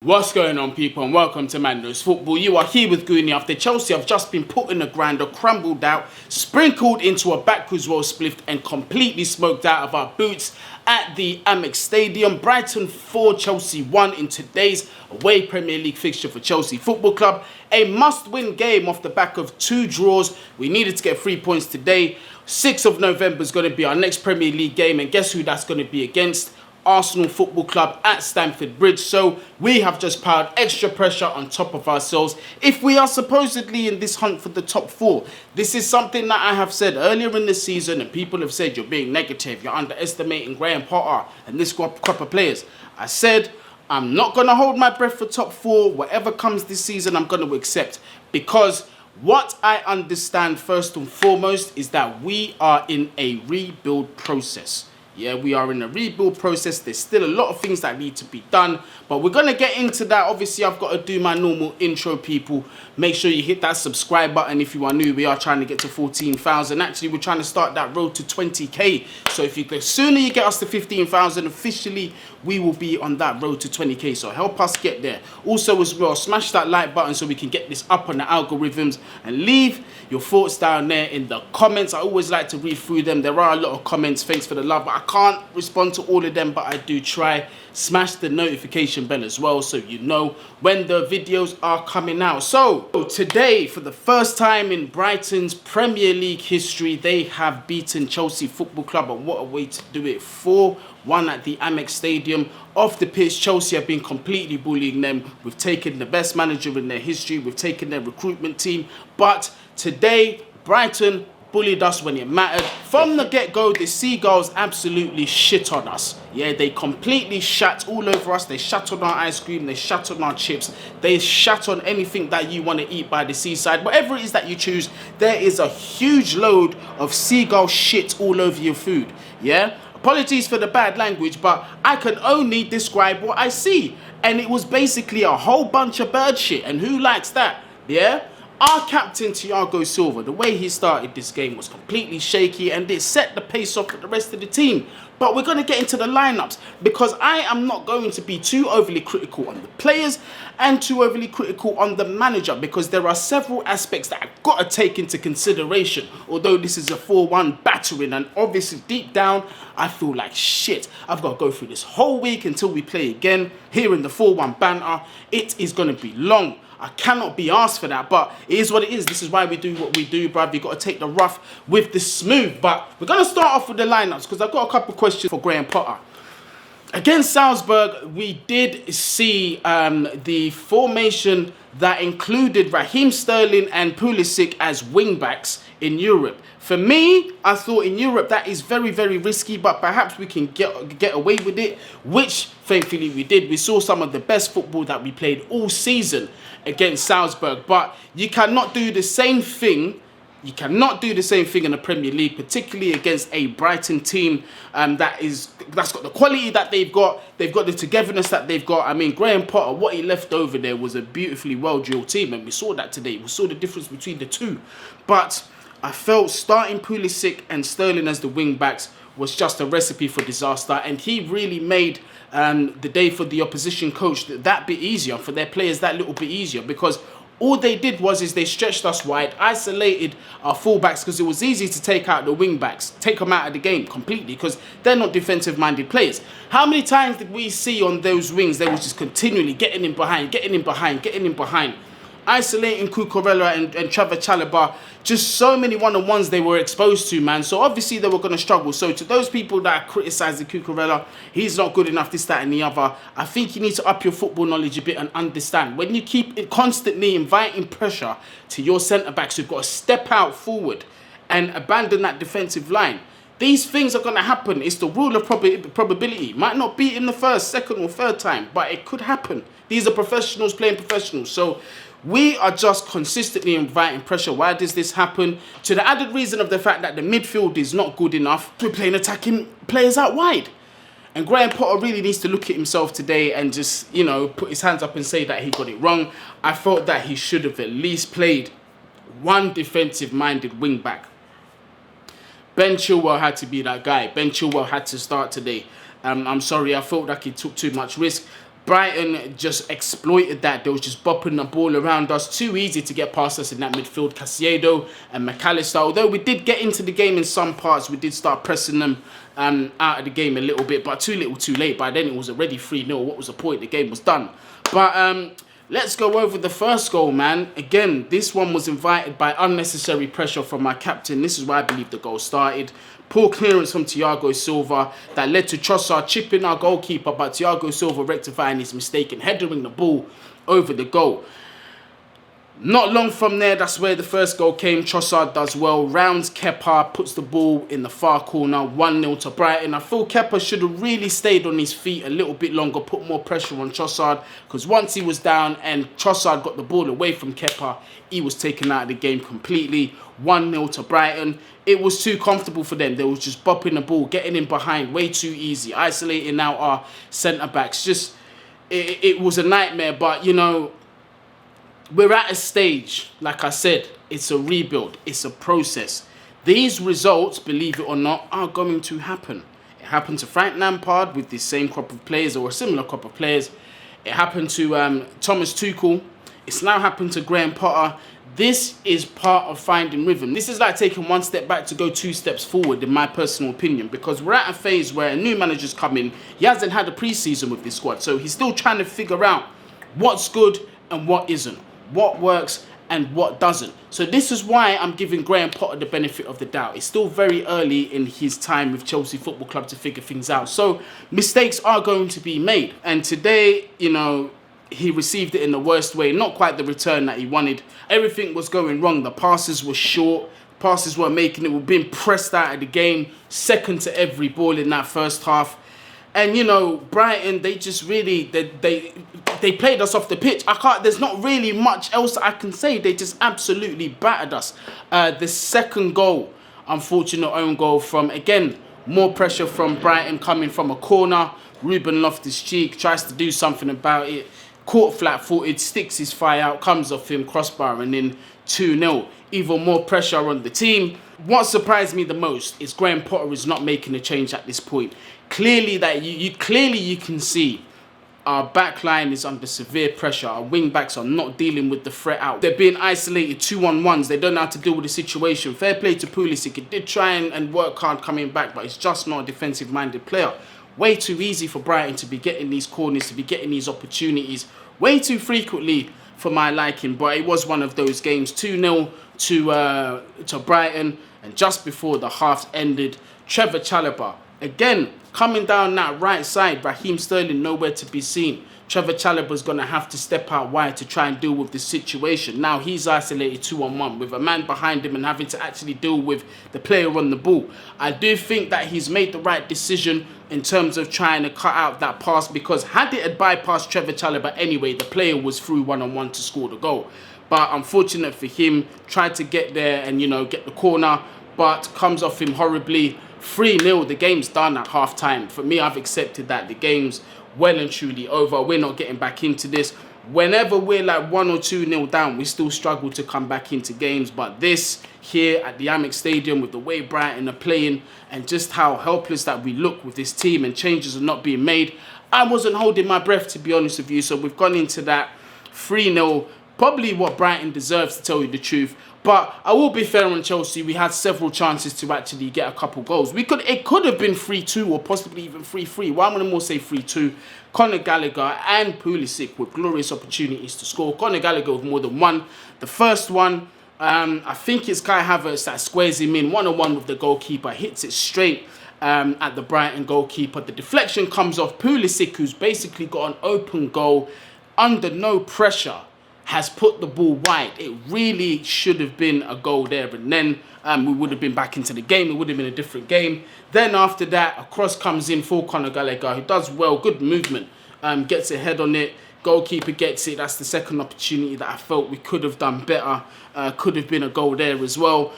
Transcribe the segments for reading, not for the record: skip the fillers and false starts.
What's going on, people, and welcome to Man Knows Football. You are here with Guni after Chelsea have just been put in the grinder, crumbled out, sprinkled into a backwards roll spliffed and completely smoked out of our boots at the Amex Stadium. Brighton 4, Chelsea 1 in today's away Premier League fixture for Chelsea Football Club. A must-win game off the back of 2 draws. We needed to get 3 points today. 6th of November is going to be our next Premier League game, and guess who that's going to be against? Arsenal Football Club at Stamford Bridge. So we have just piled extra pressure on top of ourselves if we are supposedly in this hunt for the top 4. This is something that I have said earlier in the season, and people have said you're being negative, you're underestimating Graham Potter and this crop of players. I said I'm not going to hold my breath for top 4. Whatever comes this season, I'm going to accept, because what I understand first and foremost is that we are in a rebuild process. Yeah, we are in a rebuild process. There's still a lot of things that need to be done, but we're going to get into that. Obviously, I've got to do my normal intro, people. Make sure you hit that subscribe button if you are new. We are trying to get to 14,000. Actually, we're trying to start that road to 20k. So the sooner you get us to 15,000, officially, we will be on that road to 20k. So help us get there. Also, as well, smash that like button so we can get this up on the algorithms, and leave your thoughts down there in the comments. I always like to read through them. There are a lot of comments. Thanks for the love. I can't respond to all of them, but I do try. Smash the notification bell as well so you know when the videos are coming out. So today, for the first time in Brighton's Premier League history, they have beaten Chelsea Football Club, and what a way to do it. 4-1 at the Amex Stadium. Off the pitch, Chelsea have been completely bullying them. We've taken the best manager in their history. We've taken their recruitment team. But today, Brighton bullied us when it mattered. From the get-go, the Seagulls absolutely shit on us. Yeah, they completely shat all over us. They shat on our ice cream. They shat on our chips. They shat on anything that you want to eat by the seaside. Whatever it is that you choose, there is a huge load of seagull shit all over your food. Yeah? Apologies for the bad language, but I can only describe what I see. And it was basically a whole bunch of bird shit. And who likes that? Yeah? Our captain, Thiago Silva, the way he started this game was completely shaky, and it set the pace off for the rest of the team. But we're going to get into the lineups, because I am not going to be too overly critical on the players and too overly critical on the manager, because there are several aspects that I've got to take into consideration. Although this is a 4-1 battering, and obviously deep down, I feel like shit. I've got to go through this whole week until we play again here in the 4-1 banter. It is going to be long. I cannot be asked for that, but it is what it is. This is why we do what we do, bruv. You've got to take the rough with the smooth. But we're going to start off with the lineups, because I've got a couple of questions for Graham Potter. Against Salzburg, we did see the formation that included Raheem Sterling and Pulisic as wingbacks in Europe. For me, I thought in Europe that is very, very risky, but perhaps we can get away with it, which thankfully we did. We saw some of the best football that we played all season against Salzburg, but you cannot do the same thing. You cannot do the same thing in the Premier League, particularly against a Brighton team that's got the quality that they've got. They've got the togetherness that they've got. I mean, Graham Potter, what he left over there was a beautifully well-drilled team, and we saw that today. We saw the difference between the two. But I felt starting Pulisic and Sterling as the wing-backs was just a recipe for disaster, and he really made the day for the opposition coach that bit easier, for their players that little bit easier, because all they did was they stretched us wide, isolated our fullbacks, because it was easy to take out the wing-backs, take them out of the game completely, because they're not defensive-minded players. How many times did we see on those wings they was just continually getting in behind, isolating Cucurella and Trevor Chalobah? Just so many one-on-ones they were exposed to, man. So obviously they were going to struggle. So to those people that are criticising Cucurella, he's not good enough, this, that and the other, I think you need to up your football knowledge a bit and understand. When you keep constantly inviting pressure to your centre-backs who've got to step out forward and abandon that defensive line, these things are going to happen. It's the rule of probability. Might not be in the first, second or third time, but it could happen. These are professionals playing professionals. So we are just consistently inviting pressure. Why does this happen? To the added reason of the fact that the midfield is not good enough. We're playing attacking players out wide. And Graham Potter really needs to look at himself today and just, put his hands up and say that he got it wrong. I thought that he should have at least played one defensive-minded wing-back. Ben Chilwell had to be that guy. Ben Chilwell had to start today. I'm sorry, I felt like he took too much risk. Brighton just exploited that. They was just bopping the ball around us. Too easy to get past us in that midfield. Caicedo and McAllister. Although we did get into the game in some parts, we did start pressing them out of the game a little bit. But too little too late. By then it was already 3-0. What was the point? The game was done. But let's go over the first goal, man. Again, this one was invited by unnecessary pressure from my captain. This is where I believe the goal started. Poor clearance from Thiago Silva that led to Trossard chipping our goalkeeper, but Thiago Silva rectifying his mistake and headering the ball over the goal. Not long from there, that's where the first goal came. Trossard does well, rounds Kepa, puts the ball in the far corner, 1-0 to Brighton. I feel Kepa should have really stayed on his feet a little bit longer, put more pressure on Trossard, because once he was down and Trossard got the ball away from Kepa, he was taken out of the game completely. 1-0 to Brighton. It was too comfortable for them. They was just bopping the ball, getting in behind way too easy, isolating out our centre-backs. Just, it was a nightmare, but, you know, we're at a stage, like I said, it's a rebuild, it's a process. These results, believe it or not, are going to happen. It happened to Frank Lampard with the same crop of players or a similar crop of players. It happened to Thomas Tuchel. It's now happened to Graham Potter. This is part of finding rhythm. This is like taking one step back to go 2 steps forward, in my personal opinion, because we're at a phase where a new manager's come in. He hasn't had a pre-season with this squad, so he's still trying to figure out what's good and what isn't, what works and what doesn't. So this is why I'm giving Graham Potter the benefit of the doubt. It's still very early in his time with Chelsea Football Club to figure things out. So mistakes are going to be made. And today, you know, he received it in the worst way. Not quite the return that he wanted. Everything was going wrong. The passes were short. Passes weren't making it. We're being pressed out of the game. Second to every ball in that first half. And, you know, Brighton, they just really, they played us off the pitch. There's not really much else I can say. They just absolutely battered us. The second goal, unfortunate own goal from, again, more pressure from Brighton coming from a corner. Ruben Loftus-Cheek tries to do something about it. Caught flat-footed, sticks his thigh out, comes off him, crossbar, and then 2-0. Even more pressure on the team. What surprised me the most is Graham Potter is not making a change at this point. Clearly, that you can see our back line is under severe pressure. Our wing-backs are not dealing with the threat out. They're being isolated 2-on-1s. They don't know how to deal with the situation. Fair play to Pulisic. He did try and work hard coming back, but he's just not a defensive-minded player. Way too easy for Brighton to be getting these corners, to be getting these opportunities. Way too frequently for my liking, but it was one of those games. 2-0 to Brighton, and just before the half ended, Trevor Chalobah, again, coming down that right side, Raheem Sterling nowhere to be seen. Trevor Chalobah's going to have to step out wide to try and deal with the situation. Now he's isolated 2-on-1 with a man behind him and having to actually deal with the player on the ball. I do think that he's made the right decision in terms of trying to cut out that pass, because had it had bypassed Trevor Chalobah anyway, the player was through 1-on-1 to score the goal. But unfortunate for him, tried to get there and, you know, get the corner, but comes off him horribly. 3-0, the game's done at half time. For me, I've accepted that. The game's well and truly over. We're not getting back into this. Whenever we're like 1 or 2-0 down, we still struggle to come back into games. But this here at the Amex Stadium, with the way Brighton are playing and just how helpless that we look with this team and changes are not being made, I wasn't holding my breath, to be honest with you. So we've gone into that 3-0, probably what Brighton deserves, to tell you the truth. But I will be fair on Chelsea. We had several chances to actually get a couple goals. It could have been 3-2 or possibly even 3-3. Well, I'm going to more say 3-2. Conor Gallagher and Pulisic with glorious opportunities to score. Conor Gallagher with more than one. The first one, I think it's Kai Havertz that squares him in 1-on-1 with the goalkeeper. Hits it straight at the Brighton goalkeeper. The deflection comes off Pulisic, who's basically got an open goal under no pressure, has put the ball wide. It really should have been a goal there, and then we would have been back into the game. It would have been a different game. Then after that, a cross comes in for Conor Gallagher, who does well, good movement, gets a head on it. Goalkeeper gets it. That's the second opportunity that I felt we could have done better. Could have been a goal there as well.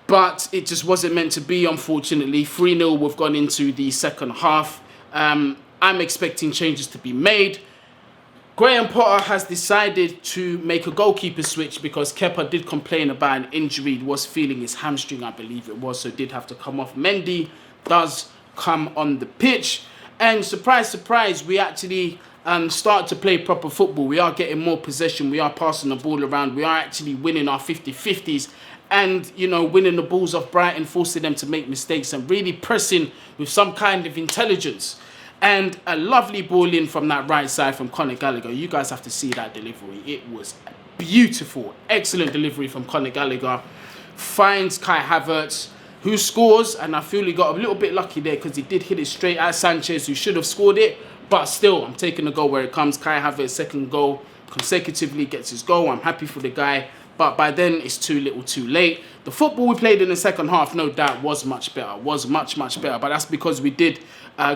But it just wasn't meant to be, unfortunately. 3-0, we've gone into the second half. I'm expecting changes to be made. Graham Potter has decided to make a goalkeeper switch because Kepa did complain about an injury. He was feeling his hamstring, I believe it was, so did have to come off. Mendy does come on the pitch. And surprise, surprise, we actually started to play proper football. We are getting more possession. We are passing the ball around. We are actually winning our 50-50s and, you know, winning the balls off Brighton, forcing them to make mistakes and really pressing with some kind of intelligence. And a lovely ball in from that right side from Conor Gallagher. You guys have to see that delivery. It was beautiful. Excellent delivery from Conor Gallagher. Finds Kai Havertz, who scores. And I feel he got a little bit lucky there because he did hit it straight at Sanchez, who should have scored it. But still, I'm taking the goal where it comes. Kai Havertz, second goal consecutively, gets his goal. I'm happy for the guy. But by then, it's too little too late. The football we played in the second half, no doubt, was much better. Was much better. But that's because we did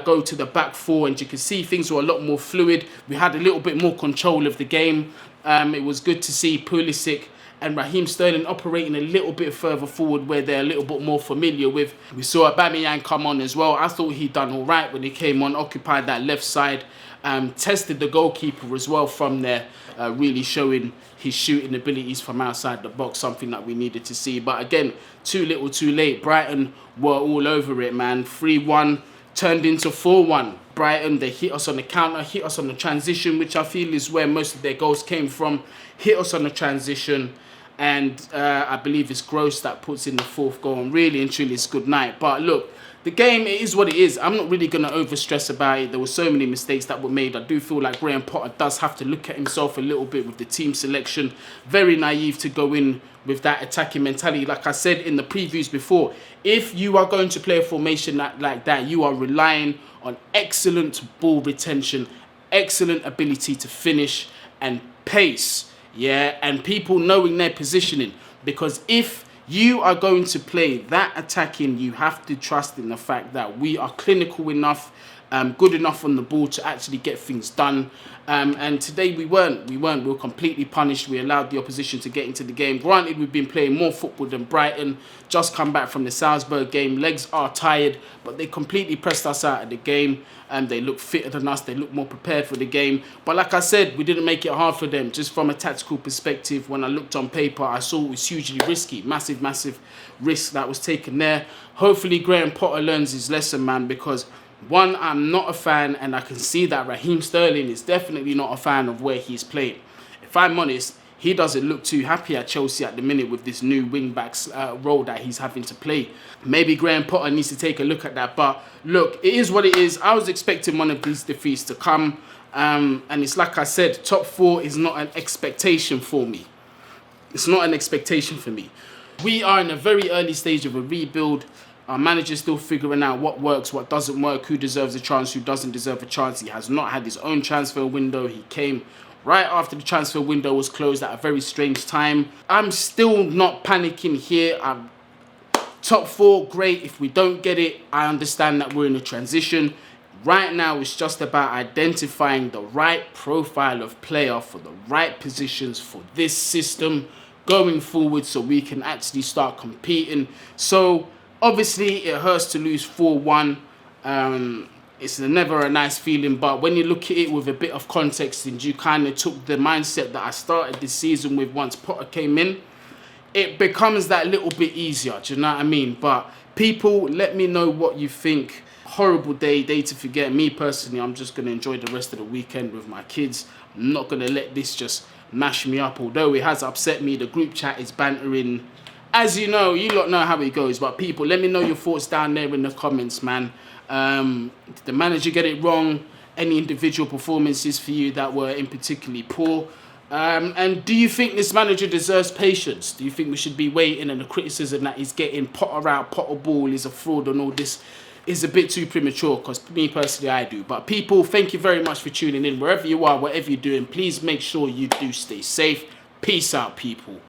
go to the back four. And you can see things were a lot more fluid. We had a little bit more control of the game. It was good to see Pulisic and Raheem Sterling operating a little bit further forward where they're a little bit more familiar with. We saw Aubameyang come on as well. I thought he'd done all right when he came on, occupied that left side, tested the goalkeeper as well from there, really showing his shooting abilities from outside the box, something that we needed to see. But again, too little too late. Brighton were all over it, man. 3-1 turned into 4-1. Brighton, they hit us on the counter, hit us on the transition, which I feel is where most of their goals came from. Hit us on the transition. And I believe it's Gross that puts in the fourth goal. And really and truly, it's good night. But look, the game, it is what it is. I'm not really going to overstress about it. There were so many mistakes that were made. I do feel like Graham Potter does have to look at himself a little bit with the team selection. Very naive to go in with that attacking mentality. Like I said in the previews before, if you are going to play a formation like that, you are relying on excellent ball retention, excellent ability to finish and pace. Yeah, and people knowing their positioning. Because if you are going to play that attacking, you have to trust in the fact that we are clinical enough, good enough on the ball to actually get things done. And today we weren't. We were completely punished. We allowed the opposition to get into the game. Granted, we've been playing more football than Brighton. Just come back from the Salzburg game. Legs are tired, but they completely pressed us out of the game. And they look fitter than us. They look more prepared for the game. But like I said, we didn't make it hard for them. Just from a tactical perspective, when I looked on paper, I saw it was hugely risky. Massive risk that was taken there. Hopefully, Graham Potter learns his lesson, man, because one, I'm not a fan, and I can see that Raheem Sterling is definitely not a fan of where he's playing. If I'm honest, he doesn't look too happy at Chelsea at the minute with this new Wingbacks role that he's having to play. Maybe Graham Potter needs to take a look at that. But look, it is what it is. I was expecting one of these defeats to come. And it's like I said, top four is not an expectation for me. It's not an expectation for me. We are in a very early stage of a rebuild. Our manager's still figuring out what works, what doesn't work, who deserves a chance, who doesn't deserve a chance. He has not had his own transfer window. He came right after the transfer window was closed at a very strange time. I'm still not panicking here. Top four, great. If we don't get it, I understand that we're in a transition. Right now, it's just about identifying the right profile of player for the right positions for this system going forward so we can actually start competing. So obviously, it hurts to lose 4-1. It's never a nice feeling, but when you look at it with a bit of context and you kind of took the mindset that I started this season with once Potter came in, it becomes that little bit easier, do you know what I mean? But people, let me know what you think. Horrible day to forget. Me personally, I'm just going to enjoy the rest of the weekend with my kids. I'm not going to let this just mash me up, although it has upset me. The group chat is bantering. As you know, you lot know how it goes, but people, let me know your thoughts down there in the comments, man. Did the manager get it wrong? Any individual performances for you that were in particularly poor? And do you think this manager deserves patience? Do you think we should be waiting, and the criticism that he's getting, Potter out, Potter ball, is a fraud and all this is a bit too premature? Because me personally, I do. But people, thank you very much for tuning in. Wherever you are, whatever you're doing, please make sure you do stay safe. Peace out, people.